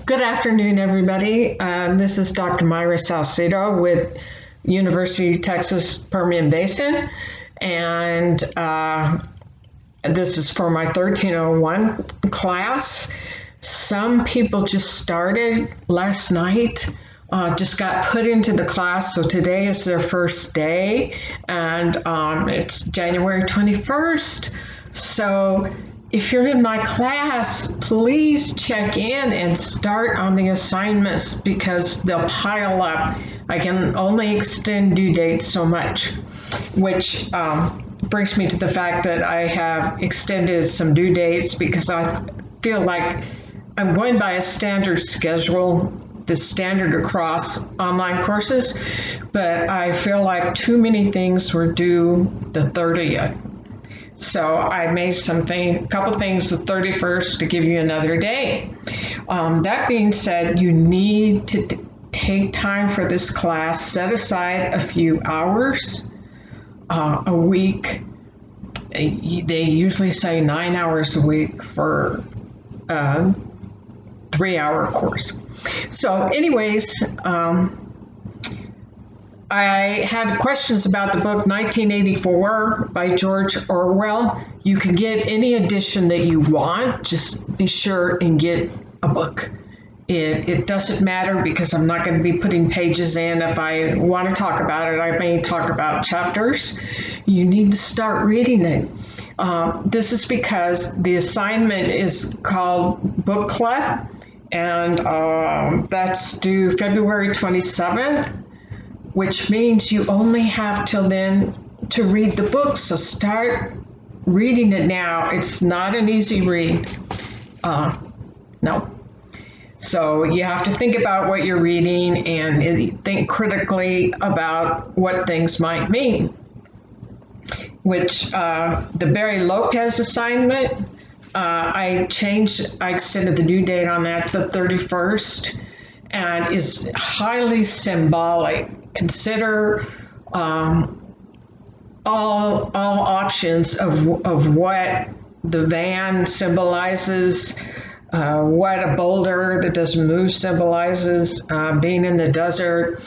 Good afternoon, everybody. This is Dr. Myra Salcedo with University of Texas Permian Basin, and this is for my 1301 class. Some people just started last night, just got put into the class, so today is their first day, and it's January 21st. So if you're in my class, please check in and start on the assignments because they'll pile up. I can only extend due dates so much, which brings me to the fact that I have extended some due dates because I feel like I'm going by a standard schedule, the standard across online courses, but I feel like too many things were due the 30th. So I made a couple things the 31st to give you another day. That being said, you need to take time for this class, set aside a few hours a week. They usually say 9 hours a week for a 3-hour course. So anyways, I had questions about the book 1984 by George Orwell. You can get any edition that you want. Just be sure and get a book. It doesn't matter because I'm not going to be putting pages in. If I want to talk about it, I may talk about chapters. You need to start reading it. This is because the assignment is called Book Club, and that's due February 27th. Which means you only have till then to read the book. So start reading it now. It's not an easy read. No. So you have to think about what you're reading and think critically about what things might mean. Which the Barry Lopez assignment, I extended the due date on that to the 31st, and is highly symbolic. Consider all options of what the van symbolizes, what a boulder that doesn't move symbolizes, being in the desert.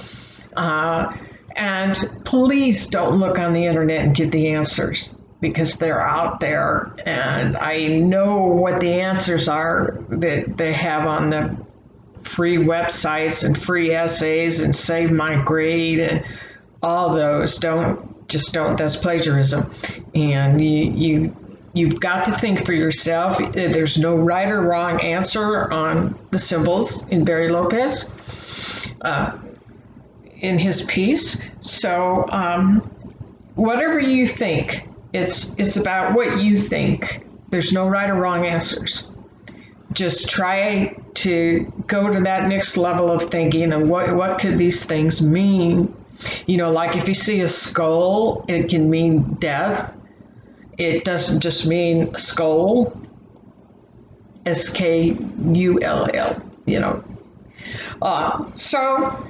And please don't look on the internet and get the answers because they're out there. And I know what the answers are that they have on the free websites and free essays and save my grade and all those. Don't, that's plagiarism. And you've got to think for yourself. There's no right or wrong answer on the symbols in Barry Lopez in his piece. So whatever you think, it's about what you think. There's no right or wrong answers. Just try to go to that next level of thinking and what could these things mean? You know, like if you see a skull, it can mean death. It doesn't just mean skull, skull, you know. Also,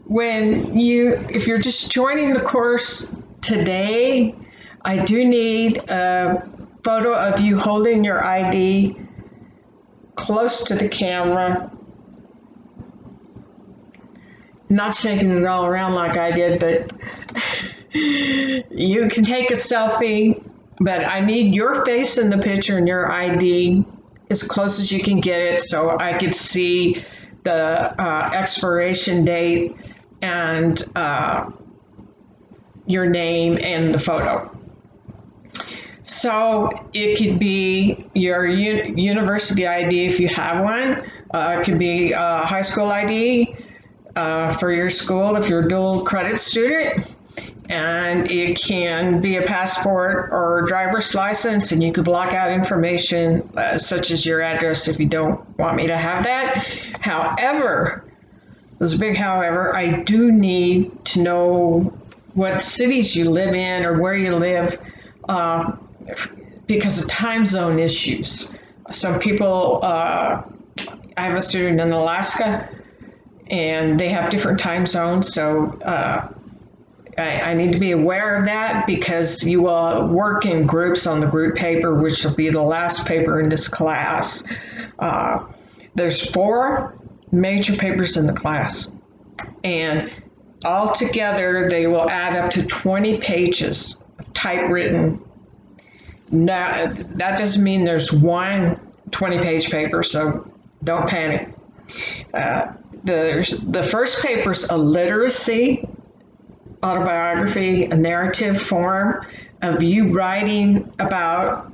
if you're just joining the course today, I do need a photo of you holding your ID close to the camera, not shaking it all around like I did, but you can take a selfie, but I need your face in the picture and your ID as close as you can get it so I could see the expiration date and your name and the photo. So it could be your university ID if you have one. It could be a high school ID for your school if you're a dual credit student. And it can be a passport or driver's license, and you could block out information such as your address if you don't want me to have that. However, there's a big however, I do need to know what cities you live in or where you live because of time zone issues. Some people, I have a student in Alaska and they have different time zones, so I need to be aware of that because you will work in groups on the group paper, which will be the last paper in this class. There's 4 major papers in the class, and altogether they will add up to 20 pages of typewritten. Now, that doesn't mean there's one 20-page paper, so don't panic. The first paper is a literacy autobiography, a narrative form of you writing about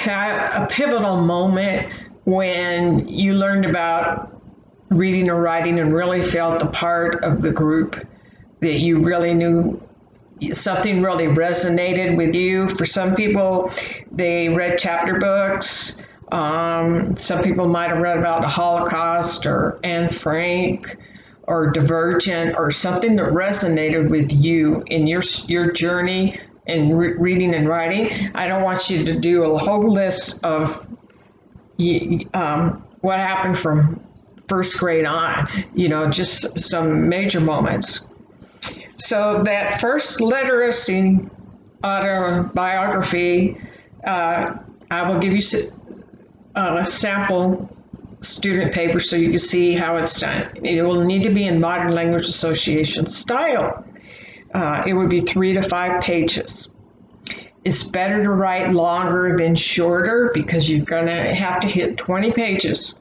a pivotal moment when you learned about reading or writing and really felt the part of the group that you really knew something really resonated with you. For some people, they read chapter books. Some people might have read about the Holocaust or Anne Frank or Divergent or something that resonated with you in your journey in reading and writing. I don't want you to do a whole list of what happened from first grade on, just some major moments. So that first literacy autobiography, I will give you a sample student paper so you can see how it's done. It will need to be in Modern Language Association style. It would be 3 to 5 pages. It's better to write longer than shorter because you're going to have to hit 20 pages.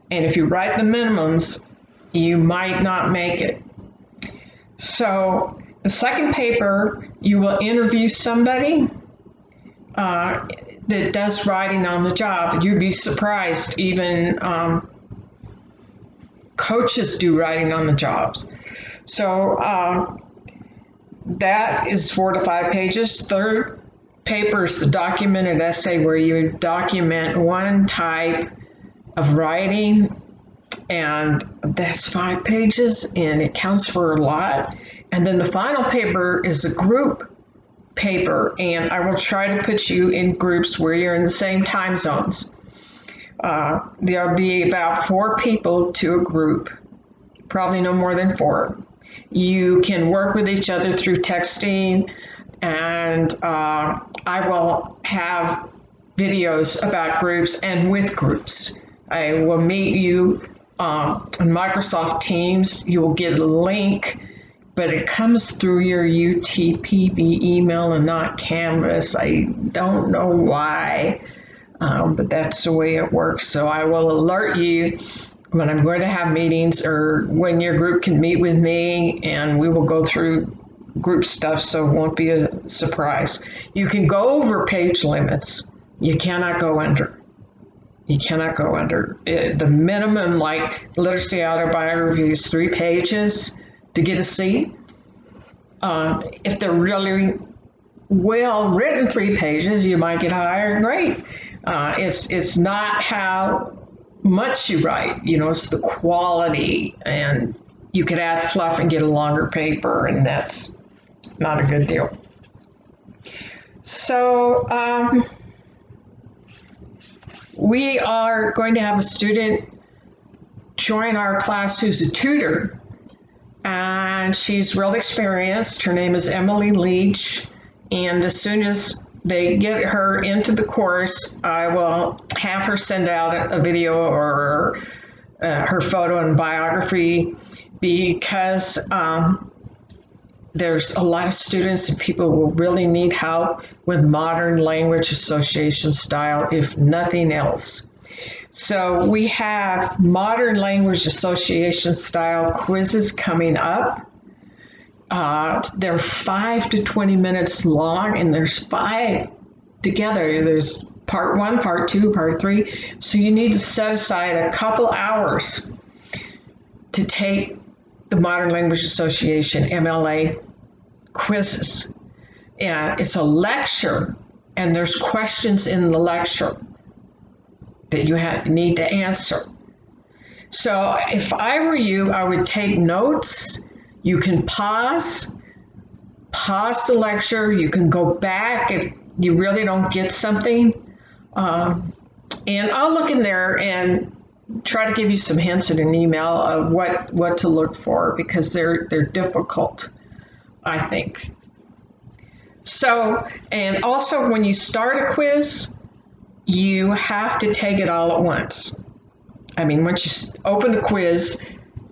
And if you write the minimums, you might not make it. So the second paper, you will interview somebody that does writing on the job. You'd be surprised, even coaches do writing on the jobs. So that is 4 to 5 pages. Third paper is the documented essay, where you document one type of writing, and that's 5 pages, and it counts for a lot. And then the final paper is a group paper, and I will try to put you in groups where you're in the same time zones. There'll be about 4 people to a group, probably no more than 4. You can work with each other through texting, and I will have videos about groups and with groups. I will meet you on Microsoft Teams. You will get a link, but it comes through your UTPB email and not Canvas. I don't know why, but that's the way it works. So I will alert you when I'm going to have meetings or when your group can meet with me, and we will go through group stuff, so it won't be a surprise. You can go over page limits. You cannot go under. You cannot go under. The minimum, like literacy autobiography, is 3 pages to get a seat. If they're really well written 3 pages, you might get higher. Great. It's not how much you write, it's the quality, and you could add fluff and get a longer paper, and that's not a good deal. So we are going to have a student join our class who's a tutor, and she's real experienced. Her name is Emily Leach, and as soon as they get her into the course, I will have her send out a video or her photo and biography, because there's a lot of students and people will really need help with Modern Language Association style, if nothing else. So we have Modern Language Association style quizzes coming up. They're 5 to 20 minutes long, and there's 5 together. There's part 1, part 2, part 3. So you need to set aside a couple hours to take the Modern Language Association MLA quizzes. And it's a lecture, and there's questions in the lecture that you need to answer. So if I were you, I would take notes. You can pause the lecture. You can go back if you really don't get something. And I'll look in there and try to give you some hints in an email of what to look for, because they're difficult. I think. So, and also when you start a quiz, you have to take it all at once. I mean, once you open the quiz,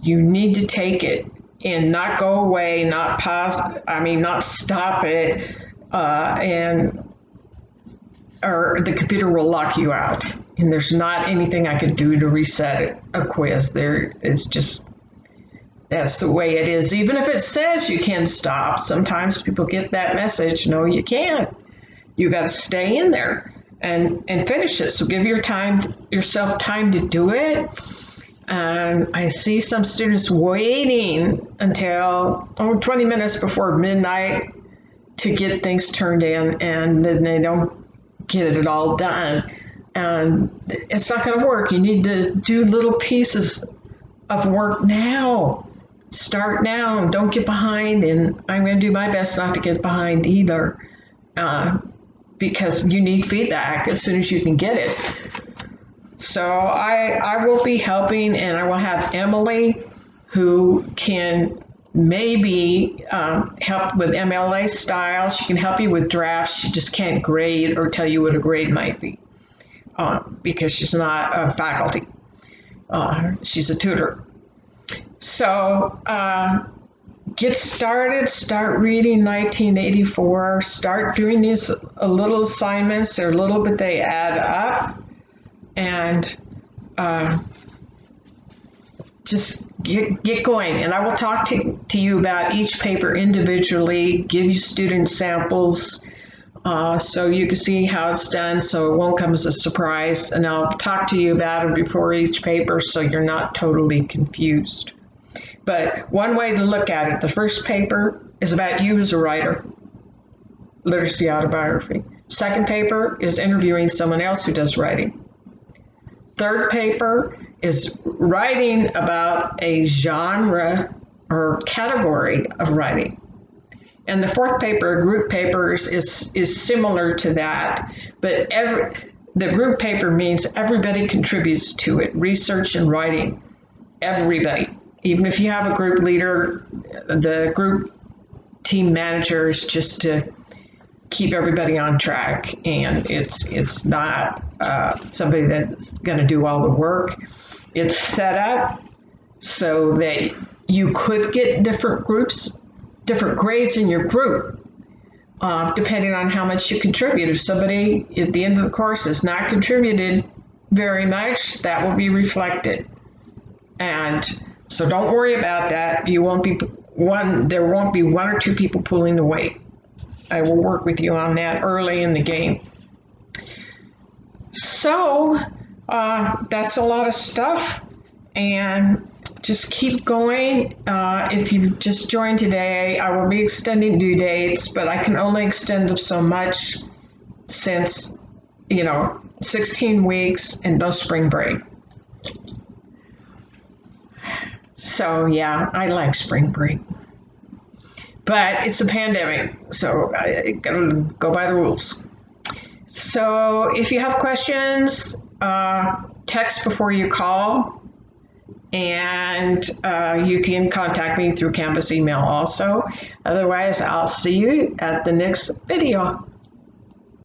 you need to take it and not go away, not pause, not stop it, and or the computer will lock you out. And there's not anything I could do to reset a quiz. It's just, that's the way it is. Even if it says you can stop, sometimes people get that message. No, you can't. You got to stay in there and finish it. So give yourself time to do it. And I see some students waiting until 20 minutes before midnight to get things turned in, and then they don't get it all done. And it's not going to work. You need to do little pieces of work now. Start now and don't get behind. And I'm going to do my best not to get behind either, because you need feedback as soon as you can get it. So I will be helping, and I will have Emily, who can maybe help with MLA style. She can help you with drafts. She just can't grade or tell you what a grade might be, because she's not a faculty. She's a tutor. So get started, start reading 1984, start doing these little assignments. They're little, but they add up. And just get going. And I will talk to you about each paper individually, give you student samples, so you can see how it's done, so it won't come as a surprise. And I'll talk to you about it before each paper so you're not totally confused. But one way to look at it, the first paper is about you as a writer, literacy autobiography. Second paper is interviewing someone else who does writing. Third paper is writing about a genre or category of writing. And the fourth paper, group papers, is similar to that, but the group paper means everybody contributes to it, research and writing, everybody. Even if you have a group leader, the group team manager is just to keep everybody on track, and it's not somebody that's going to do all the work. It's set up so that you could get different groups, different grades in your group, depending on how much you contribute. If somebody at the end of the course has not contributed very much, that will be reflected. And so don't worry about that. There won't be one or two people pulling the weight. I will work with you on that early in the game. So that's a lot of stuff, and just keep going. If you've just joined today, I will be extending due dates, but I can only extend them so much since, 16 weeks and no spring break. So yeah, I like spring break. But it's a pandemic, so I gotta go by the rules. So if you have questions, text before you call, and you can contact me through Canvas email also. Otherwise, I'll see you at the next video.